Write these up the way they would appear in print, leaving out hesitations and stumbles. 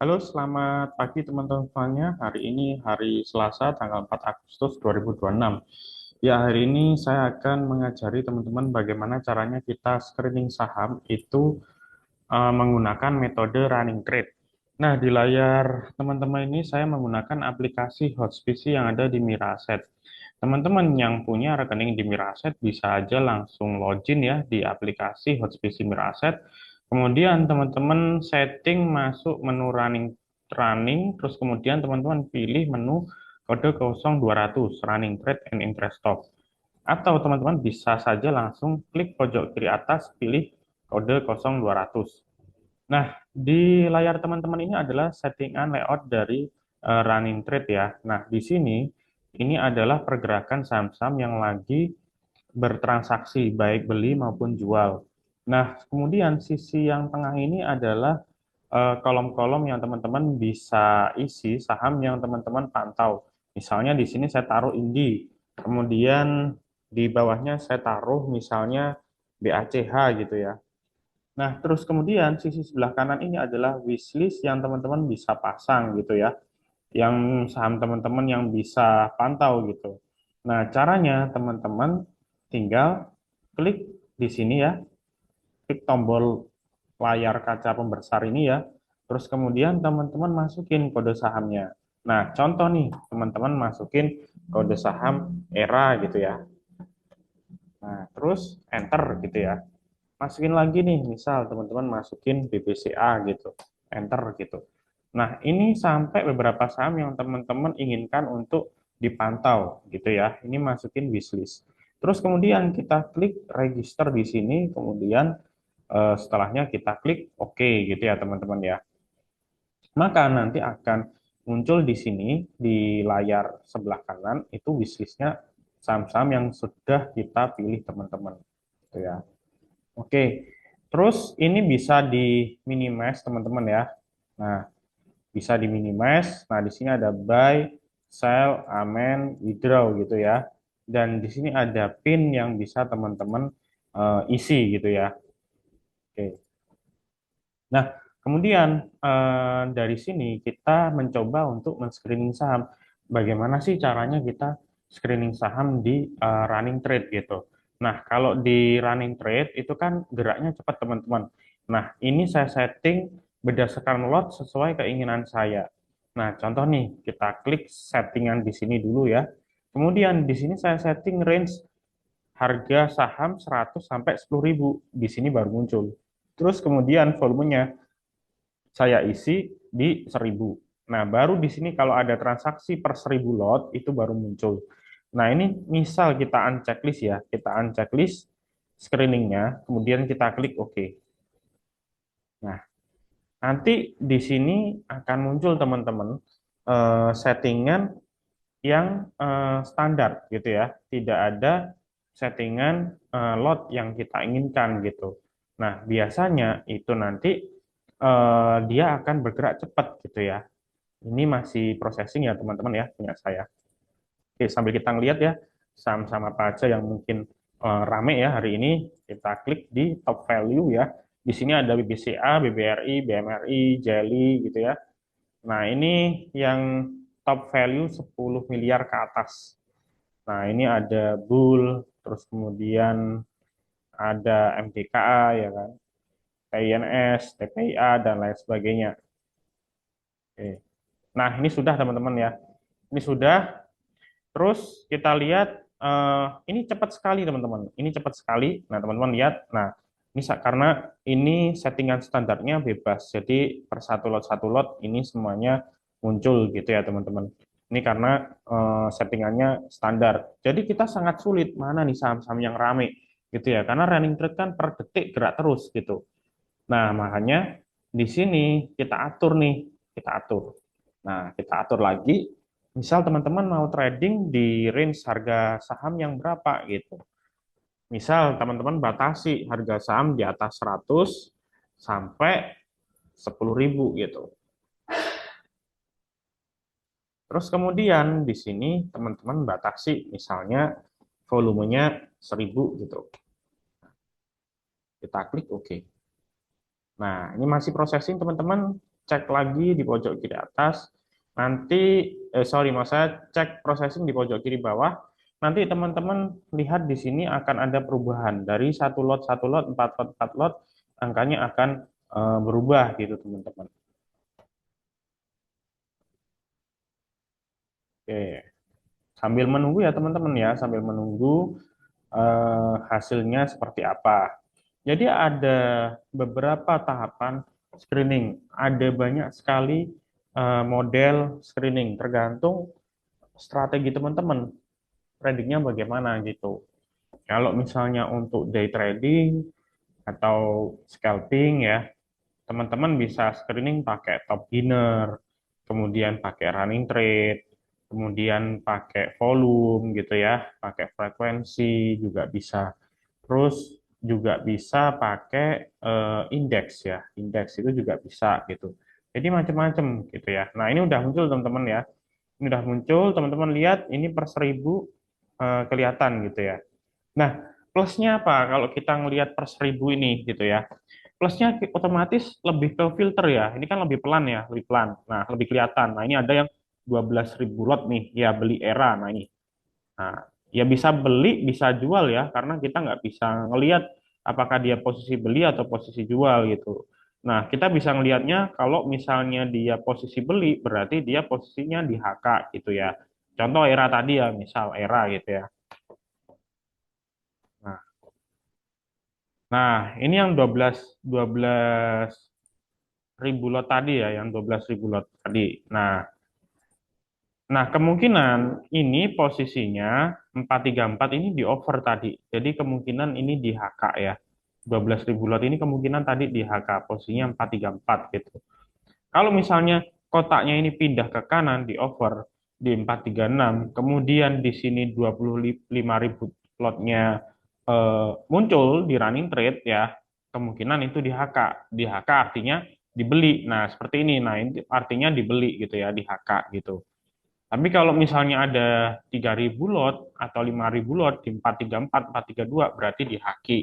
Halo, selamat pagi teman-teman semuanya. Hari ini hari Selasa, tanggal 4 Agustus 2026. Ya, hari ini saya akan mengajari teman-teman bagaimana caranya kita screening saham itu menggunakan metode running trade. Nah, di layar teman-teman ini saya menggunakan aplikasi Hotspeed yang ada di Miraset. Teman-teman yang punya rekening di Miraset bisa aja langsung login ya di aplikasi Hotspeed Miraset. Kemudian teman-teman setting masuk menu running, terus kemudian teman-teman pilih menu kode 0200 running trade and interest stop. Atau teman-teman bisa saja langsung klik pojok kiri atas pilih kode 0200. Nah, di layar teman-teman ini adalah settingan layout dari running trade ya. Nah, di sini ini adalah pergerakan saham-saham yang lagi bertransaksi, baik beli maupun jual. Nah, kemudian sisi yang tengah ini adalah kolom-kolom yang teman-teman bisa isi saham yang teman-teman pantau. Misalnya di sini saya taruh Indi, kemudian di bawahnya saya taruh misalnya BACH gitu ya. Nah, terus kemudian sisi sebelah kanan ini adalah wishlist yang teman-teman bisa pasang gitu ya, yang saham teman-teman yang bisa pantau gitu. Nah, caranya teman-teman tinggal klik di sini ya, klik tombol layar kaca pembesar ini ya, terus kemudian teman-teman masukin kode sahamnya. Nah, contoh nih, teman-teman masukin kode saham ERA gitu ya. Nah, terus enter gitu ya. Masukin lagi nih, misal teman-teman masukin BBCA gitu, enter gitu. Nah, ini sampai beberapa saham yang teman-teman inginkan untuk dipantau gitu ya. Ini masukin wishlist. Terus kemudian kita klik register di sini, kemudian setelahnya kita klik OK gitu ya teman-teman ya. Maka nanti akan muncul di sini di layar sebelah kanan itu wishlistnya saham-saham yang sudah kita pilih teman-teman gitu ya. Oke, terus ini bisa di minimize teman-teman ya. Nah, bisa di minimize. Nah, di sini ada buy, sell, amen, withdraw gitu ya. Dan di sini ada pin yang bisa teman-teman isi gitu ya. Oke. Nah, kemudian dari sini kita mencoba untuk men-screening saham. Bagaimana sih caranya kita screening saham di running trade gitu. Nah, kalau di running trade itu kan geraknya cepat teman-teman. Nah, ini saya setting berdasarkan lot sesuai keinginan saya. Nah, contoh nih, kita klik settingan di sini dulu ya. Kemudian di sini saya setting range harga saham 100 sampai 10.000. Di sini baru muncul. Terus kemudian volumenya saya isi di 1.000. Nah, baru di sini kalau ada transaksi per 1.000 lot, itu baru muncul. Nah, ini misal kita uncheck list ya, kita uncheck list screeningnya, kemudian kita klik OK. Nah, nanti di sini akan muncul teman-teman settingan yang standar gitu ya, tidak ada settingan lot yang kita inginkan gitu. Nah, biasanya itu nanti dia akan bergerak cepat gitu ya. Ini masih processing ya teman-teman ya punya saya. Oke, sambil kita ngelihat ya saham-saham apa aja yang mungkin rame ya hari ini, kita klik di top value ya. Di sini ada BBCA, BBRI, BMRI, Jelly gitu ya. Nah, ini yang top value 10 miliar ke atas. Nah, ini ada Bull, terus kemudian ada MDKA ya kan, PINS, TPIA dan lain sebagainya. Oke. Nah, ini sudah teman-teman ya. Ini sudah. Terus kita lihat ini cepat sekali teman-teman. Ini cepat sekali. Nah, teman-teman lihat. Nah, ini karena ini settingan standarnya bebas. Jadi per satu lot ini semuanya muncul gitu ya teman-teman. Ini karena settingannya standar. Jadi kita sangat sulit mana nih saham-saham yang rame gitu ya. Karena running trade kan per detik gerak terus gitu. Nah, makanya di sini kita atur nih, kita atur. Nah, kita atur lagi. Misal teman-teman mau trading di range harga saham yang berapa gitu. Misal teman-teman batasi harga saham di atas 100 sampai 10.000 gitu. Terus kemudian di sini teman-teman batasi misalnya volumenya 1.000 gitu. Kita klik OK. Nah, ini masih processing teman-teman. cek lagi di pojok kiri atas, nanti, sorry, mas saya cek processing di pojok kiri bawah, nanti teman-teman lihat di sini akan ada perubahan dari satu lot, 4 lot, angkanya akan berubah gitu teman-teman. Oke, sambil menunggu ya teman-teman ya, sambil menunggu hasilnya seperti apa. Jadi ada beberapa tahapan screening, ada banyak sekali model screening, tergantung strategi teman-teman, tradingnya bagaimana gitu. Kalau misalnya untuk day trading atau scalping ya, teman-teman bisa screening pakai top beginner, kemudian pakai running trade, kemudian pakai volume gitu ya, pakai frekuensi juga bisa. Terus juga bisa pakai indeks ya, indeks itu juga bisa gitu. Jadi macam-macam gitu ya. Nah ini udah muncul teman-teman ya. Ini udah muncul, teman-teman lihat ini per 1000 kelihatan gitu ya. Nah, plusnya apa kalau kita ngelihat per 1000 ini gitu ya? Plusnya otomatis lebih ke filter ya. Ini kan lebih pelan ya, lebih pelan. Nah, lebih kelihatan. Nah, ini ada yang 12.000 lot nih, ya beli era. Nah, ini. Nah, ya bisa beli, bisa jual ya, karena kita nggak bisa ngelihat apakah dia posisi beli atau posisi jual gitu. Nah, kita bisa ngelihatnya kalau misalnya dia posisi beli, berarti dia posisinya di HK gitu ya. Contoh era tadi ya, misal era gitu ya. Nah, ini yang 12 ribu lot tadi ya, yang 12 ribu lot tadi. Nah, kemungkinan ini posisinya 434 ini di over tadi. Jadi kemungkinan ini di HK ya. 12.000 lot ini kemungkinan tadi di HK, posisinya 434 gitu. Kalau misalnya kotaknya ini pindah ke kanan di over di 436, kemudian di sini 25.000 lotnya muncul di running trade ya, kemungkinan itu di HK. Di HK artinya dibeli. Nah, seperti ini. Nah, ini artinya dibeli gitu ya di HK gitu. Tapi kalau misalnya ada 3.000 lot atau 5.000 lot di 434, 432 berarti di haki.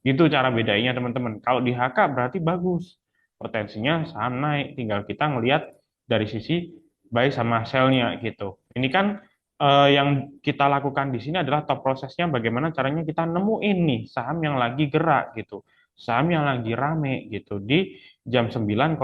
Gitu cara bedanya teman-teman. Kalau di HK berarti bagus. Potensinya saham naik. Tinggal kita ngelihat dari sisi buy sama sell-nya gitu. Ini kan yang kita lakukan di sini adalah top prosesnya bagaimana caranya kita nemuin nih saham yang lagi gerak gitu. Saham yang lagi rame gitu di jam 9.00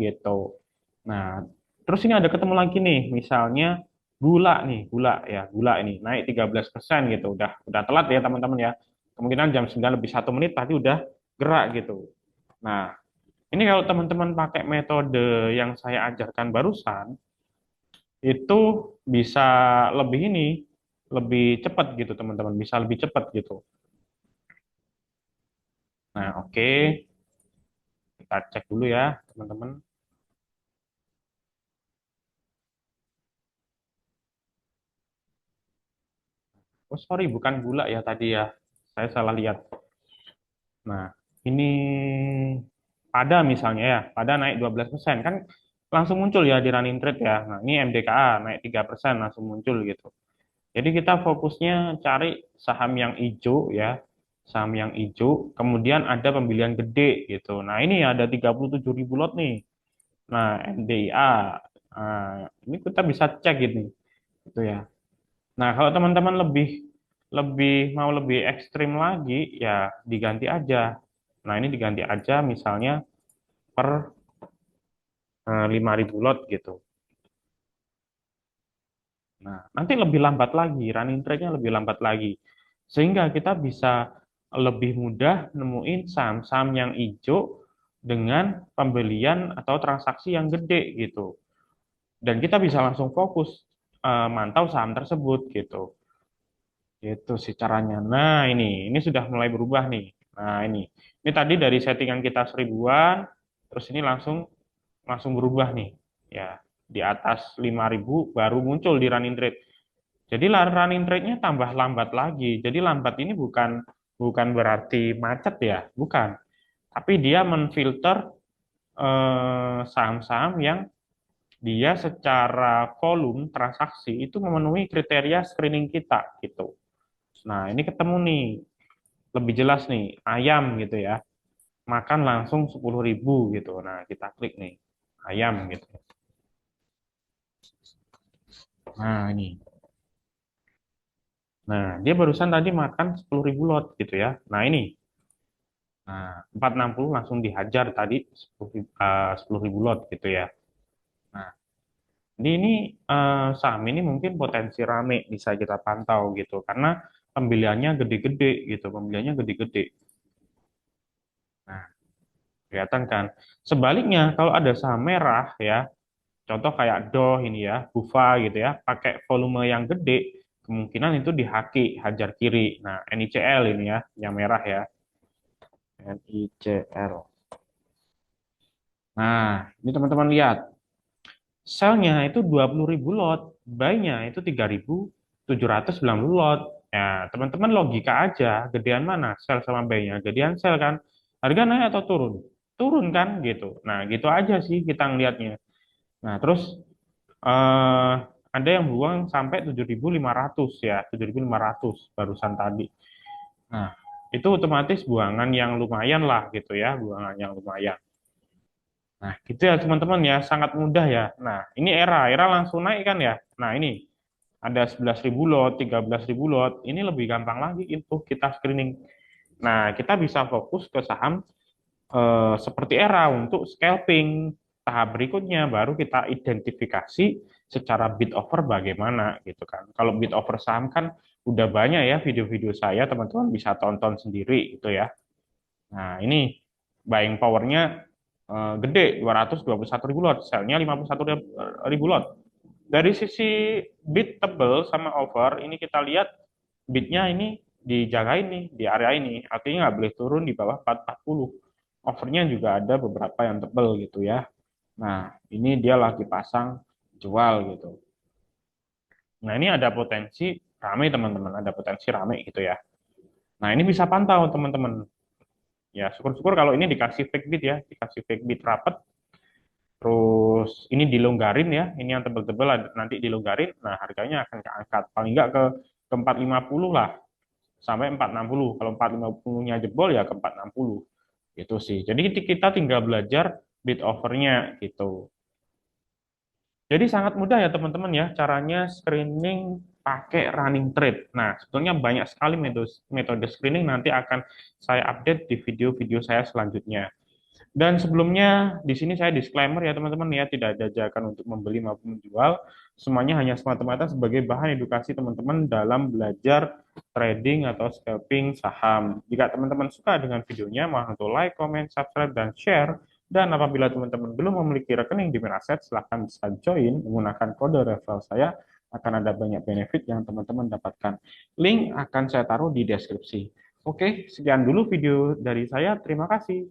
gitu. Nah, terus ini ada ketemu lagi nih, misalnya gula nih, gula ya, gula ini naik 13% gitu. Udah telat ya teman-teman ya. Kemungkinan jam 9 lebih 1 menit tadi udah gerak gitu. Nah, ini kalau teman-teman pakai metode yang saya ajarkan barusan, itu bisa lebih ini, lebih cepat gitu teman-teman, bisa lebih cepat gitu. Nah, oke, kita cek dulu ya teman-teman. Oh sorry, bukan gula ya tadi ya, saya salah lihat. Nah, ini pada misalnya ya, pada naik 12% kan langsung muncul ya di running trade ya. Nah, ini MDKA naik 3% langsung muncul gitu. Jadi kita fokusnya cari saham yang hijau ya, saham yang hijau, kemudian ada pembelian gede gitu. Nah, ini ada 37.000 lot nih. Nah, MDIA. Nah, ini kita bisa cek gitu ya. Nah, kalau teman-teman lebih lebih mau lebih ekstrim lagi, ya diganti aja. Nah, ini diganti aja misalnya per 5.000 lot gitu. Nah, nanti lebih lambat lagi, running trade-nya lebih lambat lagi. Sehingga kita bisa lebih mudah nemuin saham-saham yang hijau dengan pembelian atau transaksi yang gede gitu. Dan kita bisa langsung fokus mantau saham tersebut gitu. Itu sih caranya. Nah, ini sudah mulai berubah nih. Nah, ini tadi dari settingan kita 1000-an, terus ini langsung langsung berubah nih. Ya, di atas 5.000 baru muncul di running trade. Jadi running trade-nya tambah lambat lagi. Jadi lambat ini bukan bukan berarti macet ya, bukan. Tapi dia menfilter saham-saham yang dia secara volume transaksi itu memenuhi kriteria screening kita gitu. Nah, ini ketemu nih, lebih jelas nih, ayam gitu ya. Makan langsung 10.000 gitu. Nah, kita klik nih. ayam gitu. Nah, ini. Nah, dia barusan tadi makan 10.000 lot gitu ya. Nah, ini. Nah, 460 langsung dihajar tadi 10.000 lot gitu ya. Nah, jadi ini saham ini mungkin potensi rame bisa kita pantau gitu karena pembeliannya gede-gede gitu, pembeliannya gede-gede. Nah, kelihatan kan. Sebaliknya kalau ada saham merah ya, contoh kayak Dow ini ya, BUFA gitu ya, pakai volume yang gede, kemungkinan itu dihaki, hajar kiri. Nah, NICL ini ya, yang merah ya, NICL. Nah, ini teman-teman lihat, sell-nya itu 20.000 lot, buy-nya itu 3.790 lot. Ya, teman-teman logika aja, gedean mana sell sama buy-nya? Gedean sell kan? Harga naik atau turun? Turun kan gitu. Nah, gitu aja sih kita ngelihatnya. Nah, terus eh, ada yang buang sampai 7.500 ya, 7.500 barusan tadi. Nah, itu otomatis buangan yang lumayan lah gitu ya, buangan yang lumayan. Nah, gitu ya teman-teman ya, sangat mudah ya. Nah, ini era langsung naik kan ya. Nah, ini ada 11.000 lot, 13.000 lot, ini lebih gampang lagi itu kita screening. Nah, kita bisa fokus ke saham seperti era untuk scalping. Tahap berikutnya baru kita identifikasi secara bid offer bagaimana gitu kan. Kalau bid offer saham kan udah banyak ya video-video saya, teman-teman bisa tonton sendiri itu ya. Nah, ini buying powernya gede, 221.000 lot, sell-nya 51.000 lot. Dari sisi bid tebel sama over, ini kita lihat bidnya ini dijagain nih di area ini, artinya nggak boleh turun di bawah 440. Overnya juga ada beberapa yang tebel gitu ya. Nah, ini dia lagi pasang jual gitu. Nah, ini ada potensi rame teman-teman, ada potensi rame gitu ya. Nah, ini bisa pantau teman-teman. Ya, syukur-syukur kalau ini dikasih fake bid ya, dikasih fake bid rapet, terus ini dilonggarin ya, ini yang tebel-tebel nanti dilonggarin, nah harganya akan keangkat, paling nggak ke 450 lah, sampai 460. Kalau 450-nya jebol ya ke 460. Gitu sih. Jadi kita tinggal belajar bid overnya gitu. Jadi sangat mudah ya teman-teman ya caranya screening pakai running trade. Nah, sebetulnya banyak sekali metode screening nanti akan saya update di video-video saya selanjutnya. Dan sebelumnya di sini saya disclaimer ya teman-teman ya, tidak ada ajakan untuk membeli maupun menjual. Semuanya hanya semata-mata sebagai bahan edukasi teman-teman dalam belajar trading atau scalping saham. Jika teman-teman suka dengan videonya, mohon untuk like, comment, subscribe, dan share. Dan apabila teman-teman belum memiliki rekening di Miraset, silahkan bisa join menggunakan kode referral saya. Akan ada banyak benefit yang teman-teman dapatkan. Link akan saya taruh di deskripsi. Oke, sekian dulu video dari saya. Terima kasih.